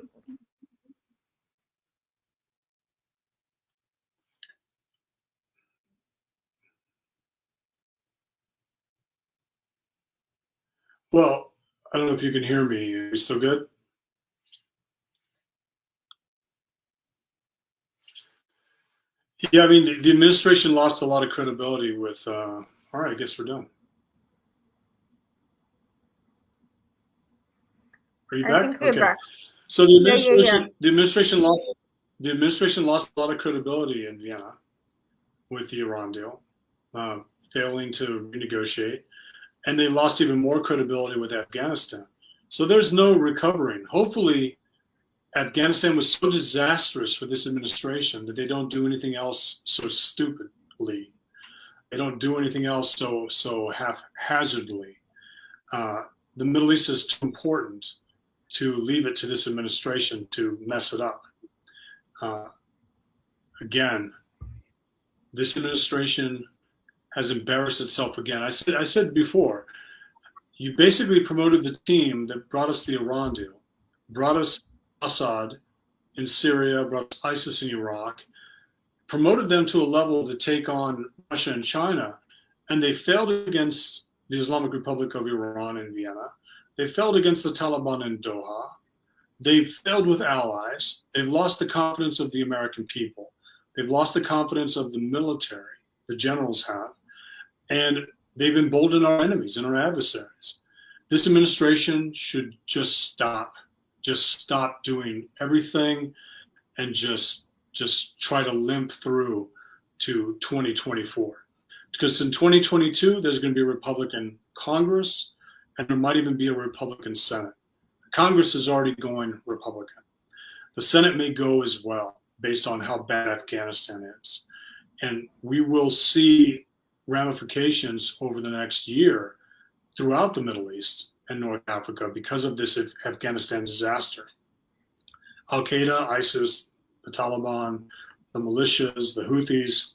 [SPEAKER 2] Well, I don't know if you can hear me. Are you still good? Yeah, I mean, the administration lost a lot of credibility with, all right, I guess we're done. Are you
[SPEAKER 1] I think
[SPEAKER 2] back?
[SPEAKER 1] we're
[SPEAKER 2] Okay.
[SPEAKER 1] back.
[SPEAKER 2] So
[SPEAKER 1] Yeah.
[SPEAKER 2] the administration lost a lot of credibility in Vienna with the Iran deal, uh, failing to renegotiate, and they lost even more credibility with Afghanistan. So there's no recovering. Hopefully, Afghanistan was so disastrous for this administration that they don't do anything else so stupidly. They don't do anything else so haphazardly. Uh, the Middle East is too important to leave it to this administration to mess it up. Uh, Again, this administration has embarrassed itself again. I said before, you basically promoted the team that brought us the Iran deal, brought us Assad in Syria, brought us ISIS in Iraq, promoted them to a level to take on Russia and China, and they failed against the Islamic Republic of Iran in Vienna. They failed against the Taliban in Doha. They've failed with allies. They've lost the confidence of the American people. They've lost the confidence of the military, the generals have, and they've emboldened our enemies and our adversaries. This administration should just stop doing everything and just try to limp through to 2024. Because in 2022, there's going to be a Republican Congress, and there might even be a Republican Senate. Congress is already going Republican. The Senate may go as well, based on how bad Afghanistan is. And we will see ramifications over the next year throughout the Middle East and North Africa because of this Afghanistan disaster. Al Qaeda, ISIS, the Taliban, the militias, the Houthis,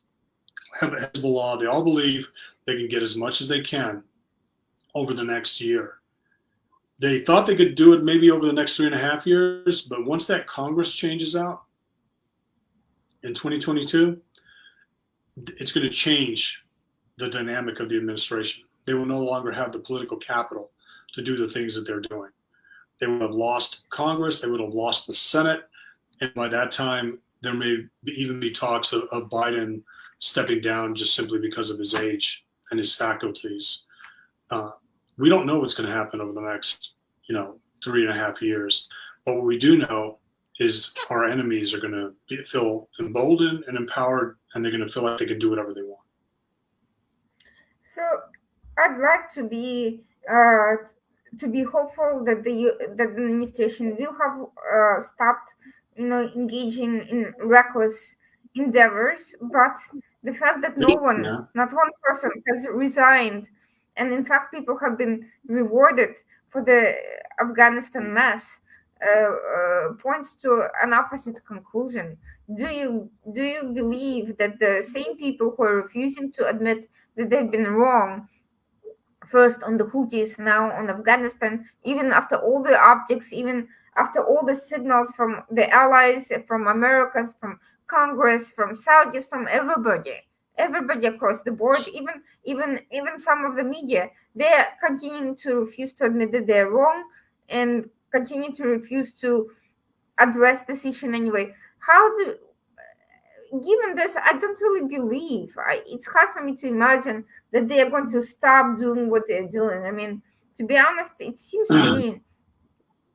[SPEAKER 2] Hezbollah, they all believe they can get as much as they can over the next year. They thought they could do it maybe over the next 3.5 years, but once that Congress changes out in 2022, it's going to change the dynamic of the administration. They will no longer have the political capital to do the things that they're doing. They would have lost Congress, they would have lost the Senate, and by that time, there may even be talks of Biden stepping down just simply because of his age and his faculties. We don't know what's going to happen over the next, 3.5 years. But what we do know is our enemies are going to feel emboldened and empowered, and they're going to feel like they can do whatever they want.
[SPEAKER 1] So I'd like to be hopeful that the administration will have stopped, engaging in reckless endeavors. But the fact that no one,
[SPEAKER 2] Yeah.
[SPEAKER 1] not one person, has resigned, and in fact people have been rewarded for the Afghanistan mess, points to an opposite conclusion. Do you believe that the same people who are refusing to admit that they've been wrong, first on the Houthis, now on Afghanistan, even after all the optics, even after all the signals from the allies, from Americans, from Congress, from Saudis, from everybody across the board, even some of the media, they are continuing to refuse to admit that they're wrong and continue to refuse to address this issue anyway. How do Given this, I don't really believe. It's hard for me to imagine that they are going to stop doing what they're doing. I mean, to be honest, it seems to me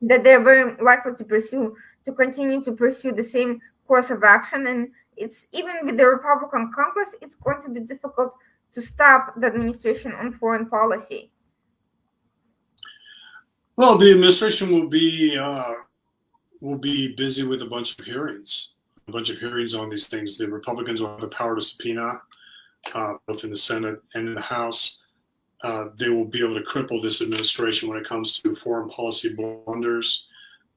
[SPEAKER 1] that they're very likely to continue to pursue the same course of action. And it's even with the Republican Congress, it's going to be difficult to stop the administration on foreign policy.
[SPEAKER 2] Well, the administration will be busy with a bunch of hearings, on these things. The Republicans will have the power to subpoena, both in the Senate and in the House. They will be able to cripple this administration when it comes to foreign policy blunders,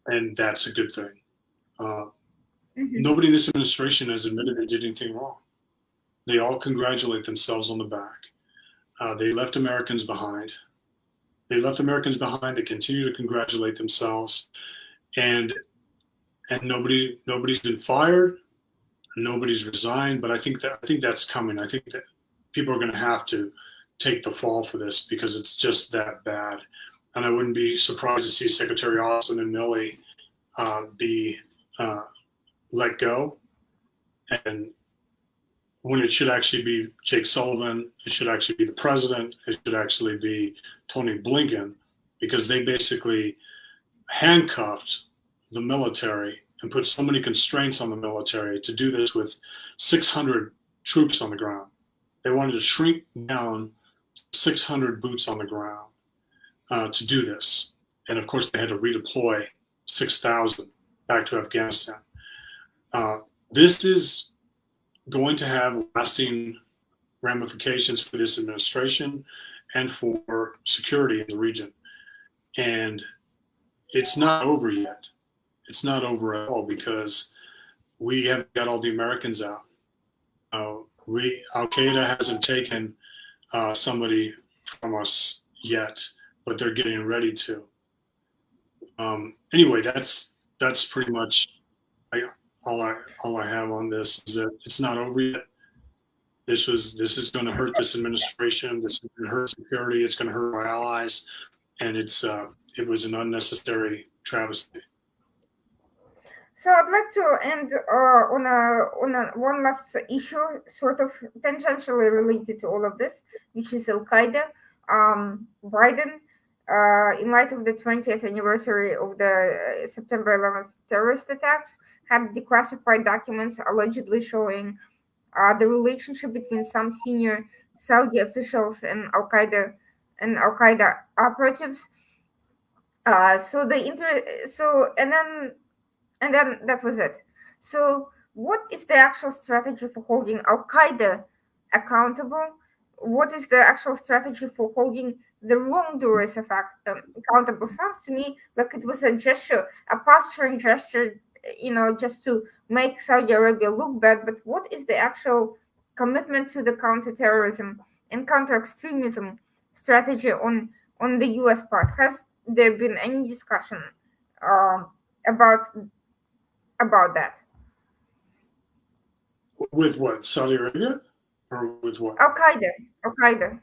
[SPEAKER 2] and that's a good thing.
[SPEAKER 1] Mhm.
[SPEAKER 2] Nobody in this administration has admitted they did anything wrong. They all congratulate themselves on the back. They left Americans behind. They left Americans behind. They continue to congratulate themselves, and nobody's been fired, nobody's resigned. But I think that's coming. I think that people are going to have to take the fall for this because it's just that bad. And I wouldn't be surprised to see Secretary Austin and Milley be let go. And when it should actually be Jake Sullivan, it should actually be the president, it should actually be Tony Blinken, because they basically handcuffed the military and put so many constraints on the military to do this with 600 troops on the ground. They wanted to shrink down 600 boots on the ground to do this. And of course, they had to redeploy 6,000 back to Afghanistan. This is going to have lasting ramifications for this administration and for security in the region. And it's not over yet. It's not over at all because we haven't got all the Americans out. Al-Qaeda hasn't taken somebody from us yet, but they're getting ready to. Anyway, that's pretty much all I have on this. Is that it's not over yet. This is going to hurt this administration. This is going to hurt security. It's going to hurt our allies, and it was an unnecessary travesty.
[SPEAKER 1] So I'd like to end on one last issue, sort of tangentially related to all of this, which is Al-Qaeda. Biden, in light of the 20th anniversary of the September 11th terrorist attacks, had declassified documents allegedly showing the relationship between some senior Saudi officials and Al-Qaeda operatives. And then that was it. So, what is the actual strategy for holding Al-Qaeda accountable? What is the actual strategy for holding the wrongdoers accountable? Sounds to me like it was a gesture, a posturing gesture, just to make Saudi Arabia look bad. But what is the actual commitment to the counterterrorism and counter-extremism strategy on the U.S. part? Has there been any discussion about that?
[SPEAKER 2] With what? Saudi Arabia? Or with what?
[SPEAKER 1] Al-Qaeda.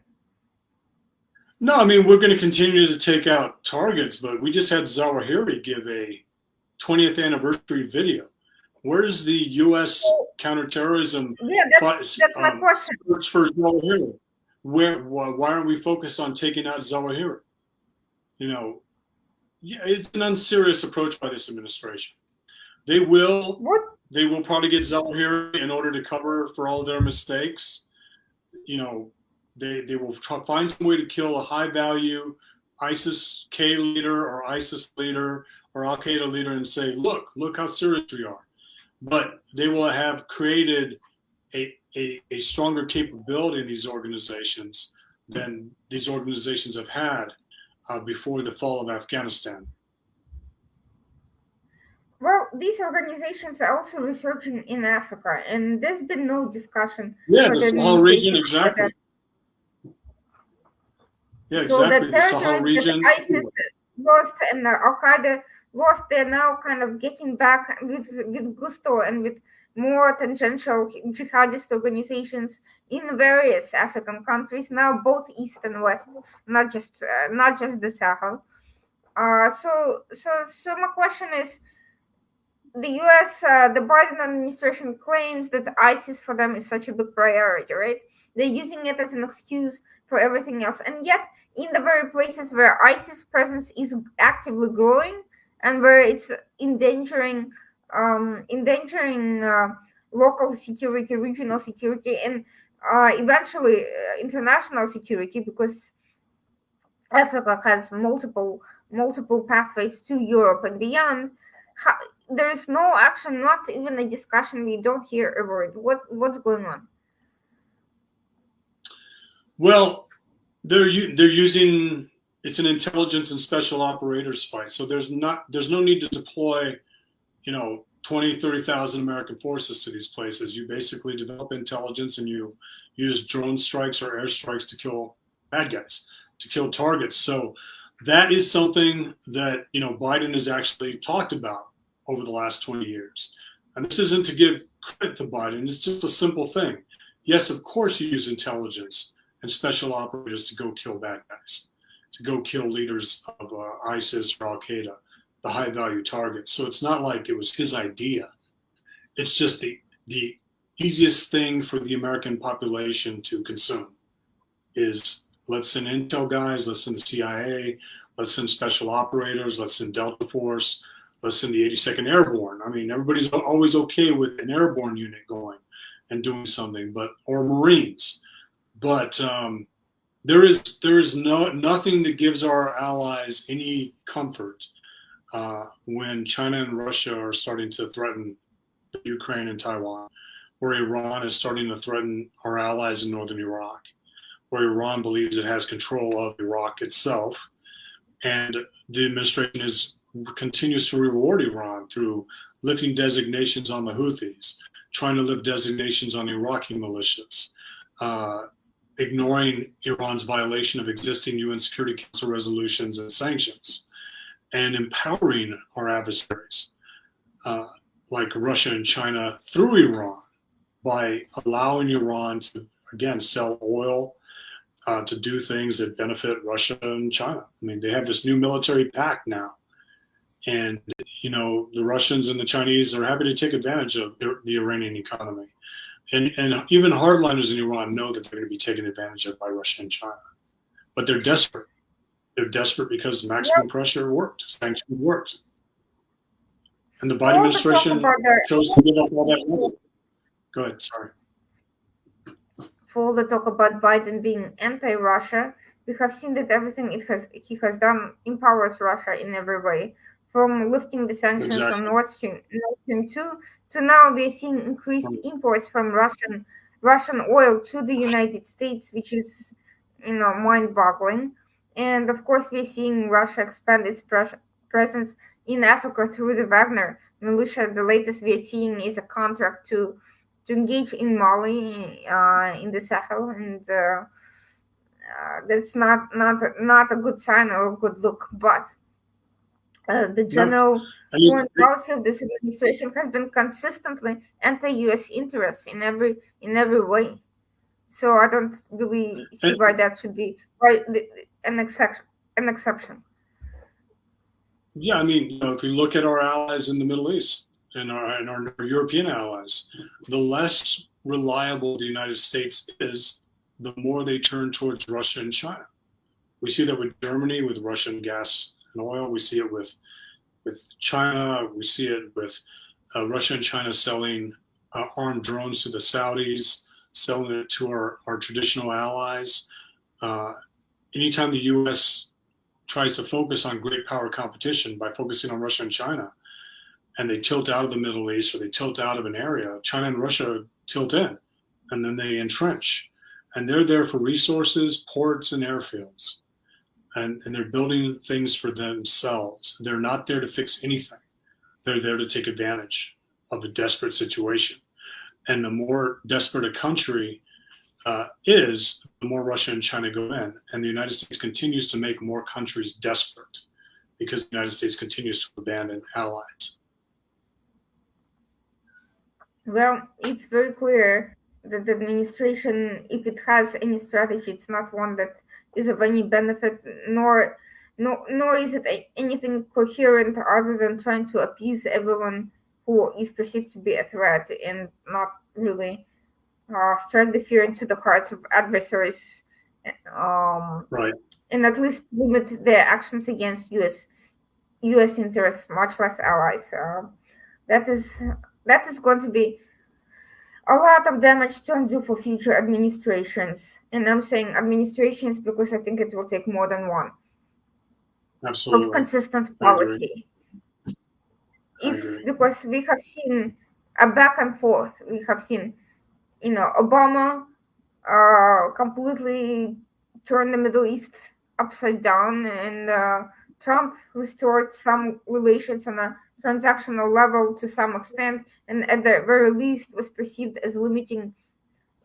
[SPEAKER 2] No, I mean, we're going to continue to take out targets, but we just had Zawahiri give a 20th anniversary video. Where's the U.S. counterterrorism?
[SPEAKER 1] Yeah, that's my question.
[SPEAKER 2] For Zawahiri? Why aren't we focused on taking out Zawahiri? It's an unserious approach by this administration. They will probably get Zawahiri in order to cover for all of their mistakes. They will find some way to kill a high-value ISIS-K leader or ISIS leader or Al-Qaeda leader and say, look how serious we are. But they will have created a stronger capability in these organizations than these organizations have had before the fall of Afghanistan.
[SPEAKER 1] Well, these organizations are also researching in Africa, and there's been no discussion.
[SPEAKER 2] Yeah, the Sahel region, exactly. Yeah,
[SPEAKER 1] so
[SPEAKER 2] exactly.
[SPEAKER 1] The Sahel region. That ISIS lost and Al-Qaeda lost, they're now kind of getting back with gusto and with more tangential jihadist organizations in various African countries, now both East and West, not just the Sahel. So my question is, the U.S., the Biden administration claims that ISIS for them is such a big priority, right? They're using it as an excuse for everything else. And yet, in the very places where ISIS presence is actively growing and where it's endangering local security, regional security, and eventually international security, because Africa has multiple pathways to Europe and beyond. There is no action, not even a discussion. We don't hear a word. What's going on?
[SPEAKER 2] Well, they're using, it's an intelligence and special operators fight. So there's no need to deploy, 20, 30,000 American forces to these places. You basically develop intelligence and you use drone strikes or airstrikes to kill bad guys, to kill targets. So that is something that Biden has actually talked about over the last 20 years. And this isn't to give credit to Biden, it's just a simple thing. Yes, of course you use intelligence and special operators to go kill bad guys, to go kill leaders of ISIS or Al Qaeda, the high value targets. So it's not like it was his idea. It's just the easiest thing for the American population to consume is let's send intel guys, let's send the CIA, let's send special operators, let's send Delta Force, let's send the 82nd Airborne. I mean, everybody's always okay with an airborne unit going and doing something, or Marines. But there is nothing that gives our allies any comfort when China and Russia are starting to threaten Ukraine and Taiwan, or Iran is starting to threaten our allies in northern Iraq, where Iran believes it has control of Iraq itself, and the administration continues to reward Iran through lifting designations on the Houthis, trying to lift designations on Iraqi militias, ignoring Iran's violation of existing UN Security Council resolutions and sanctions, and empowering our adversaries, like Russia and China, through Iran, by allowing Iran to, again, sell oil, to do things that benefit Russia and China. I mean, they have this new military pact now. And, the Russians and the Chinese are happy to take advantage of the Iranian economy. And even hardliners in Iran know that they're going to be taken advantage of by Russia and China. But they're desperate. They're desperate because maximum pressure worked, sanctions worked. And the Biden administration chose to give up all that money. Go ahead, sorry.
[SPEAKER 1] For all the talk about Biden being anti-Russia, we have seen that everything he has done empowers Russia in every way, from lifting the sanctions on Nord Stream 2 to now we're seeing increased imports from Russian oil to the United States, which is mind-boggling. And of course, we're seeing Russia expand its presence in Africa through the Wagner militia. The latest we're seeing is a contract to engage in Mali, in the Sahel, and that's not a good sign or a good look. But the general foreign policy of this administration has been consistently anti-U.S. interests in every way. So I don't really see why that should be an exception.
[SPEAKER 2] Yeah, I mean, if you look at our allies in the Middle East and our European allies, the less reliable the United States is, the more they turn towards Russia and China. We see that with Germany, with Russian gas and oil. We see it with China. We see it with Russia and China selling armed drones to the Saudis, selling it to our traditional allies. Anytime the U.S. tries to focus on great power competition by focusing on Russia and China, and they tilt out of the Middle East or they tilt out of an area, China and Russia tilt in, and then they entrench. And they're there for resources, ports, and airfields. And they're building things for themselves. They're not there to fix anything. They're there to take advantage of a desperate situation. And the more desperate a country is, the more Russia and China go in. And the United States continues to make more countries desperate because the United States continues to abandon allies.
[SPEAKER 1] Well, it's very clear that the administration, if it has any strategy, it's not one that is of any benefit, nor is it anything coherent other than trying to appease everyone who is perceived to be a threat and not really strike the fear into the hearts of adversaries,
[SPEAKER 2] right,
[SPEAKER 1] and at least limit their actions against U.S. interests, much less allies. That is going to be a lot of damage to undo for future administrations. And I'm saying administrations because I think it will take more than one.
[SPEAKER 2] Absolutely.
[SPEAKER 1] Of consistent policy. Because we have seen a back and forth. We have seen, Obama completely turned the Middle East upside down, and Trump restored some relations on a transactional level to some extent, and at the very least was perceived as limiting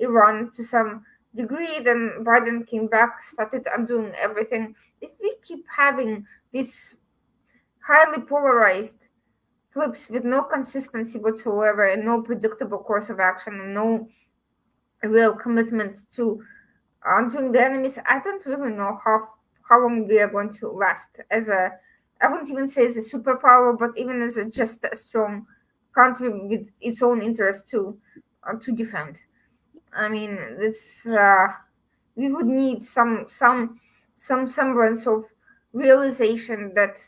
[SPEAKER 1] Iran to some degree. Then Biden came back, started undoing everything. If we keep having this highly polarized flips with no consistency whatsoever and no predictable course of action and no real commitment to undoing the enemies, I don't really know how long we are going to last as a, I wouldn't even say as a superpower, but even as a just a strong country with its own interests to defend. I mean, it's we would need some semblance of realization that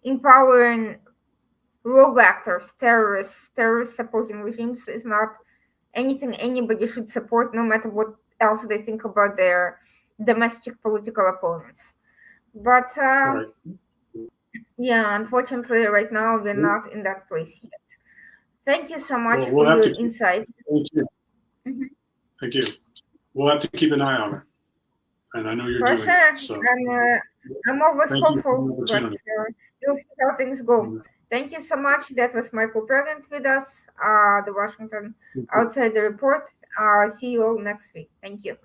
[SPEAKER 1] empowering rogue actors, terrorist supporting regimes is not anything anybody should support, no matter what else they think about their domestic political opponents. But
[SPEAKER 2] Right.
[SPEAKER 1] yeah, unfortunately, right now we're not in that place yet. Thank you so much
[SPEAKER 2] Well,
[SPEAKER 1] for
[SPEAKER 2] we'll have
[SPEAKER 1] your
[SPEAKER 2] to keep.
[SPEAKER 1] insights.
[SPEAKER 2] Thank you.
[SPEAKER 1] Mhm.
[SPEAKER 2] Thank you. We'll have to keep an eye on it, and I know you're
[SPEAKER 1] For
[SPEAKER 2] doing
[SPEAKER 1] sure,
[SPEAKER 2] that. So
[SPEAKER 1] I'm always
[SPEAKER 2] thank you for the
[SPEAKER 1] hopeful, but
[SPEAKER 2] opportunity.
[SPEAKER 1] we'll see how things go. Thank you so much. That was Michael Pregent with us, the Washington Outside the Report. See you all next week. Thank you.